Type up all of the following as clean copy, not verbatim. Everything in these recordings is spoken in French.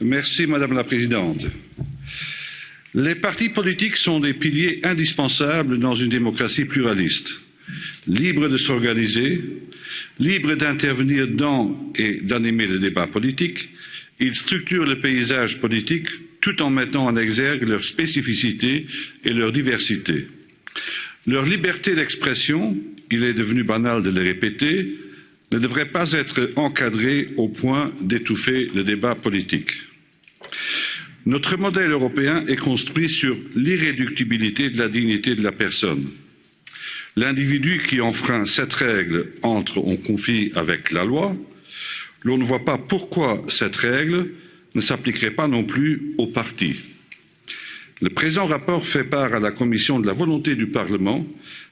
Merci Madame la Présidente. Les partis politiques sont des piliers indispensables dans une démocratie pluraliste, libre de s'organiser, libre d'intervenir dans et d'animer le débat politique. Ils structurent le paysage politique tout en mettant en exergue leurs spécificités et leur diversité. Leur liberté d'expression, il est devenu banal de le répéter, ne devrait pas être encadrée au point d'étouffer le débat politique. Notre modèle européen est construit sur l'irréductibilité de la dignité de la personne. L'individu qui enfreint cette règle entre en conflit avec la loi. L'on ne voit pas pourquoi cette règle ne s'appliquerait pas non plus aux partis. Le présent rapport fait part à la Commission de la volonté du Parlement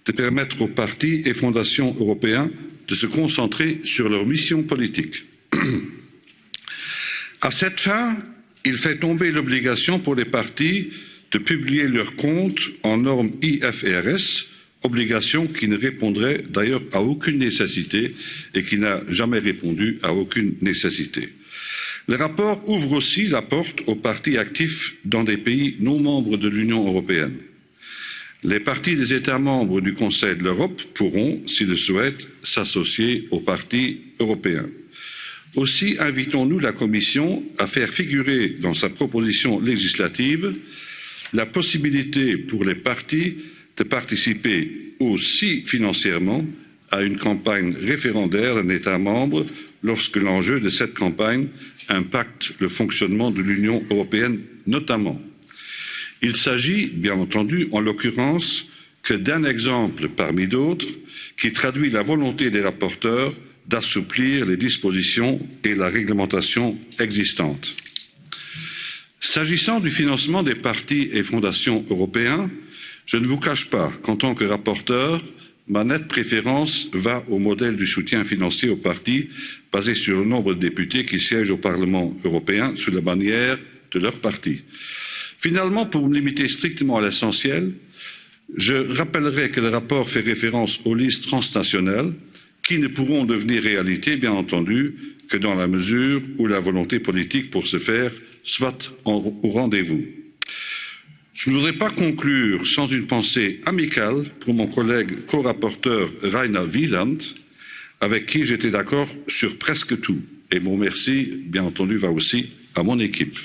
de permettre aux partis et fondations européens de se concentrer sur leur mission politique. À cette fin, il fait tomber l'obligation pour les partis de publier leurs comptes en normes IFRS, obligation qui ne répondrait d'ailleurs à aucune nécessité et qui n'a jamais répondu à aucune nécessité. Le rapport ouvre aussi la porte aux partis actifs dans des pays non membres de l'Union européenne. Les partis des États membres du Conseil de l'Europe pourront, s'ils le souhaitent, s'associer aux partis européens. Aussi invitons-nous la Commission à faire figurer dans sa proposition législative la possibilité pour les partis de participer aussi financièrement à une campagne référendaire d'un État membre lorsque l'enjeu de cette campagne impacte le fonctionnement de l'Union européenne notamment. Il s'agit, bien entendu, en l'occurrence, que d'un exemple parmi d'autres qui traduit la volonté des rapporteurs d'assouplir les dispositions et la réglementation existantes. S'agissant du financement des partis et fondations européens, je ne vous cache pas qu'en tant que rapporteur, ma nette préférence va au modèle du soutien financier aux partis basé sur le nombre de députés qui siègent au Parlement européen sous la bannière de leur parti. Finalement, pour me limiter strictement à l'essentiel, je rappellerai que le rapport fait référence aux listes transnationales qui ne pourront devenir réalité, bien entendu, que dans la mesure où la volonté politique pour ce faire soit au rendez-vous. Je ne voudrais pas conclure sans une pensée amicale pour mon collègue co-rapporteur Rainer Wieland, avec qui j'étais d'accord sur presque tout. Et mon merci, bien entendu, va aussi à mon équipe.